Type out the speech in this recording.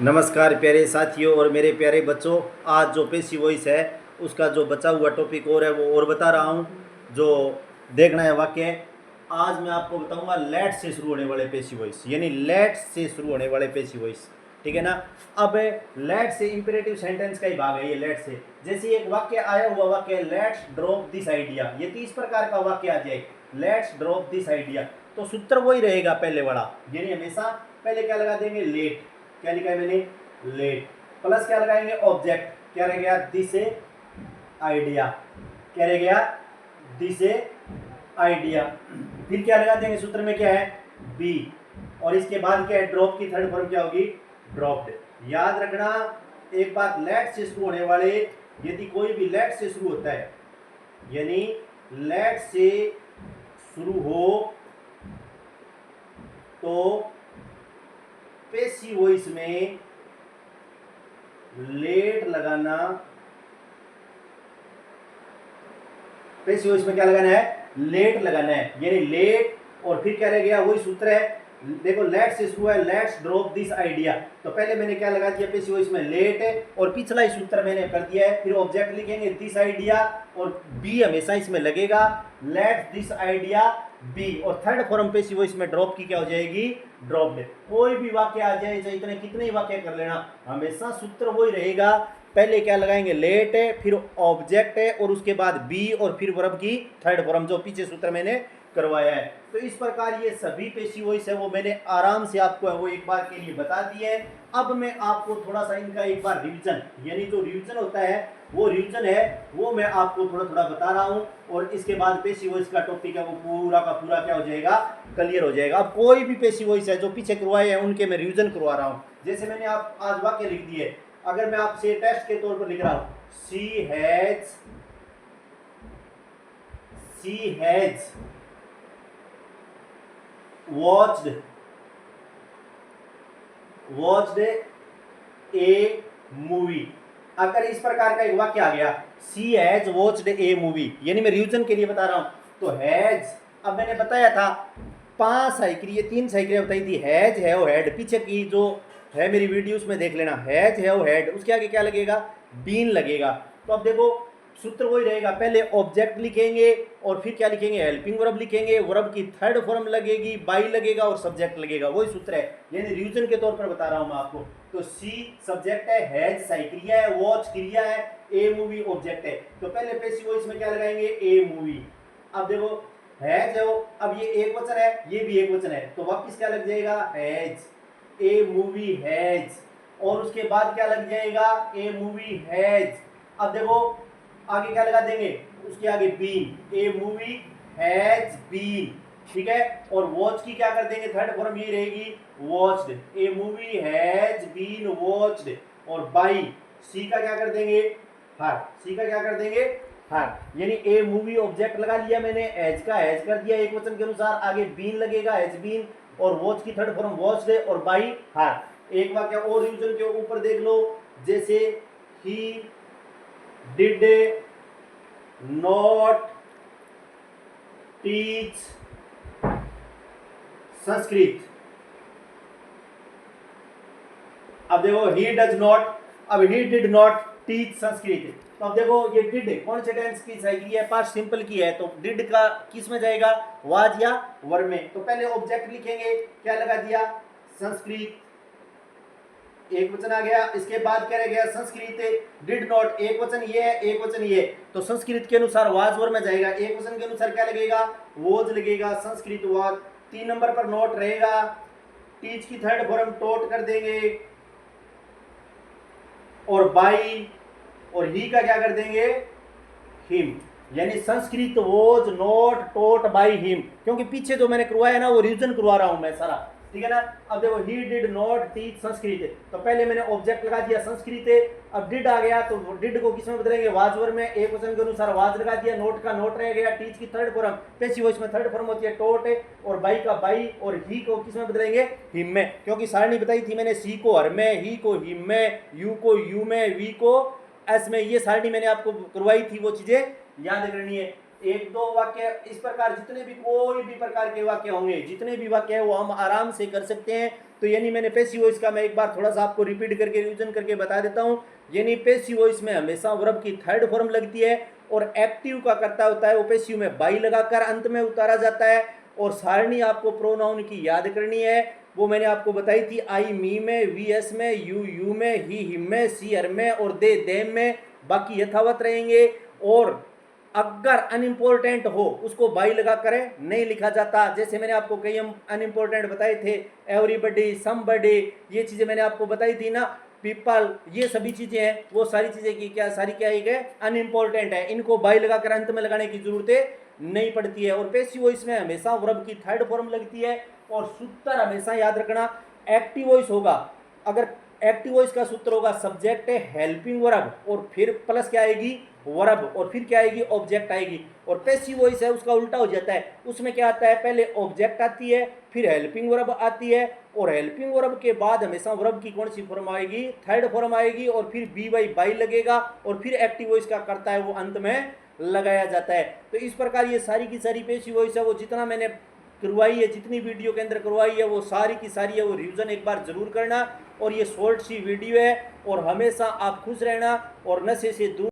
नमस्कार प्यारे साथियों और मेरे प्यारे बच्चों। आज जो पेशी वॉइस है उसका जो बचा हुआ टॉपिक और है वो और बता रहा हूँ। जो देखना है वाक्य, आज मैं आपको बताऊंगा लेट से शुरू होने वाले पेशी वॉइस, यानी लेट से शुरू होने वाले पेशी वॉइस। ठीक है ना। अब लेट से इंपेरेटिव सेंटेंस का ही भाग है ये। लेट से जैसे एक वाक्य आया हुआ वाक्य लेट्स ड्रॉप दिस आइडिया, ये 30 प्रकार का वाक्य आ जाए। लेट्स ड्रॉप दिस आइडिया तो सूत्र वही रहेगा पहले वाला, यानी हमेशा पहले क्या लगा देंगे, लेट। क्या लिखा है मैंने, लेट। प्लस क्या लगाएंगे, ऑब्जेक्ट। क्या रह गया, दिस आइडिया। क्या रह गया, दिस आइडिया। फिर क्या लगा देंगे, सूत्र में क्या है, बी। और इसके बाद क्या है, ड्रॉप की थर्ड फॉर्म क्या होगी, ड्रॉप्ड। याद रखना एक बात, लेट से शुरू होने वाले, यदि कोई भी लेट से शुरू होता है, यानी लेट से शुरू हो तो पेशी वॉइस में लेट लगाना। पेशी वॉइस में क्या लगाना है, लेट लगाना है, यानी लेट। और फिर क्या रह गया, वही सूत्र है। देखो लेट से शुरू है, लेट्स ड्रॉप दिस आइडिया, तो पहले मैंने क्या लगा दिया, पेशी वॉइस में लेट है और पिछला ही सूत्र मैंने कर दिया है। फिर ऑब्जेक्ट लिखेंगे दिस आइडिया और बी हमेशा इसमें लगेगा, लेट्स दिस आइडिया बी। और थर्ड फॉर्म पेशी वॉइस में ड्रॉप की क्या हो जाएगी, ड्रॉप्ड। कोई भी वाक्य आ जाए, चाहे इतने कितने ही वाक्य कर लेना, हमेशा सूत्र वही रहेगा। पहले क्या लगाएंगे, लेट है, फिर ऑब्जेक्ट है और उसके बाद बी और फिर वर्ब की थर्ड फॉर्म, जो पीछे सूत्र मैंने करवाया है। तो इस प्रकार ये सभी पेशी वॉइस है वो मैंने आराम से आपको है वो एक बार के लिए बता दिए है। अब मैं आपको थोड़ा सा इनका एक बार रिवीजन, यानी जो रिवीजन होता है वो रिवीजन है वो मैं आपको थोड़ा थोड़ा बता रहा हूं। और इसके बाद पेशी वॉइस का टॉपिक है वो पूरा का पूरा क्या हो जाएगा, क्लियर हो जाएगा। अब कोई भी पेशी वॉइस है जो पीछे करवाए हैं उनके मैं रिवीजन करवा रहा हूं। जैसे मैंने आप आज वाक्य लिख दिए, अगर मैं आपसे टेस्ट के तौर पर लिख रहा हूं, she has watched A movie. अगर इस प्रकार का एक वाक्य आ गया, सी हैज वॉच्ड ए मूवी, यानी मैं रिवीजन के लिए बता रहा हूं, तो हैज, अब मैंने बताया था 5 सही क्रिया 3 सही क्रिया बताई थी, हैज है वो हैड, पीछे की जो है मेरी वीडियोस में देख लेना, हैज है वो हैड, उसके आगे क्या लगेगा, बीन लगेगा। तो अब देखो सूत्र वही रहेगा, पहले ऑब्जेक्ट लिखेंगे और फिर क्या लिखेंगे, हेल्पिंग वर्ब लिखेंगे, वर्ब की थर्ड फॉर्म लगेगी, बाई लगेगा और सब्जेक्ट लगेगा, वही सूत्र है। यानी रिवीजन के तौर पर बता रहा हूं मैं आपको। तो सी सब्जेक्ट है, हैज सही क्रिया है, वॉच क्रिया है, ए मूवी ऑब्जेक्ट है। तो पहले पेशी वॉइस में क्या लगाएंगे, ए मूवी। अब देखो हैज है वो, अब ये एक वचन है, ये भी एक वचन है, तो वापिस क्या लग जाएगा, हैज, ए मूवी हैज। और उसके बाद क्या लग जाएगा, ए मूवी हैज। अब देखो आगे क्या लगा देंगे, उसके आगे been, a movie has been. ठीक है। और वॉच की क्या कर देंगे, थर्ड फॉर्म ये रहेगी, watched, a movie has been watched. और बाई, सी का क्या कर देंगे, हर, सी का क्या कर देंगे, हर। यानी ए मूवी ऑब्जेक्ट लगा लिया मैंने, एज का एज कर दिया एक वचन के अनुसार, आगे बीन लगेगा, एज बीन। और वॉच की थर्ड फॉर्म वॉच्ड और बाई हर। एक वाक्य और रिवीजन के ऊपर देख लो, जैसे ही did not teach संस्कृत। अब देखो he does not, अब he did not teach Sanskrit. तो अब देखो ये did कौन से टेंस की सही की है, पास्ट सिंपल की है, तो did का किस में जाएगा, वाज या वर में। तो पहले ऑब्जेक्ट लिखेंगे, क्या लगा दिया, संस्कृत, एक वचन आ गया। इसके बाद क्या रह गया, संस्कृत, डिड नॉट, एक वचन ये है, एक वचन ये, तो संस्कृत के अनुसार वाज वर में जाएगा, एक वचन के अनुसार क्या लगेगा, वोज लगेगा, संस्कृत वाज। 3 नंबर पर नोट रहेगा, टीच की थर्ड फॉर्म टोट कर देंगे, और बाई और ही का क्या कर देंगे, हिम। यानी Sanskrit was not taught by him, क्योंकि पीछे जो मैंने करवाया ना वो रिवीजन करवा रहा हूं मैं सारा। ठीक है ना। अब देखो he did not teach Sanskrit, तो पहले मैंने ऑब्जेक्ट लगा दिया संस्कृत, अब डिड आ गया तो डिड को किस में बदलेंगे, वाजवर में, एक वचन के अनुसार वाज लगा दिया, नोट का नोट रह गया, टीच की थर्ड फॉर्म, पेशी वॉइस में थर्ड फॉर्म होती है टोट, और बाई का बाई, और ही को किस में बदलेंगे, हिम में, क्योंकि सारणी बताई थी मैंने, सी को हर में, ही को हिम में, यू को यू में, वी को एस में, ये सारणी मैंने आपको करवाई थी, वो चीजें याद करनी है। एक दो वाक्य इस प्रकार जितने भी कोई भी प्रकार के वाक्य होंगे, जितने भी वाक्य है वो हम आराम से कर सकते हैं। तो यानी मैंने पैसिव वॉइस का मैं एक बार थोड़ा सा आपको रिपीट करके रिवीजन करके बता देता हूँ। यानी पैसिव वॉइस में हमेशा वर्ब की थर्ड फॉर्म लगती है और एक्टिव का कर्ता होता है वो पैसिव में बाई लगाकर अंत में उतारा जाता है। और सारणी आपको प्रोनाउन की याद करनी है, वो मैंने आपको बताई थी, आई मी में, वी एस में, यू में, ही हिम में, सी हर में और दे देम में, बाकी यथावत रहेंगे। और अगर अनइम्पोर्टेंट हो उसको बाई लगा करें नहीं लिखा जाता। जैसे मैंने आपको कई अनइम्पोर्टेंट बताए थे, एवरीबडी, समबडी, ये चीजें मैंने आपको बताई थी ना, पीपल, ये सभी चीजें हैं, वो सारी चीजें की क्या सारी क्या है अनइम्पोर्टेंट है, इनको बाई लगाकर अंत में लगाने की जरूरत नहीं पड़ती है। और पैसिव वॉइस में हमेशा वर्ब की थर्ड फॉर्म लगती है। और सूत्र हमेशा याद रखना, एक्टिव वॉइस होगा, अगर एक्टिव वॉइस का सूत्र होगा सब्जेक्ट है हेल्पिंग वर्ब और फिर प्लस क्या आएगी वर्ब और फिर क्या आएगी ऑब्जेक्ट आएगी। और पैसिव वॉइस है उसका उल्टा हो जाता है, उसमें क्या आता है पहले ऑब्जेक्ट आती है फिर हेल्पिंग वर्ब आती है और हेल्पिंग वर्ब के बाद हमेशा वर्ब की कौन सी फॉर्म आएगी थर्ड फॉर्म आएगी और फिर बी बाई बाई लगेगा और फिर एक्टिव वॉइस का करता है वो अंत में लगाया जाता है। तो इस प्रकार ये सारी की सारी पैसिव वॉइस है वो जितना मैंने करवाई है, जितनी वीडियो के अंदर करवाई है वो सारी की सारी है वो रिवीजन एक बार जरूर करना। और ये शॉर्ट सी वीडियो है और हमेशा आप खुश रहना और नशे से दूर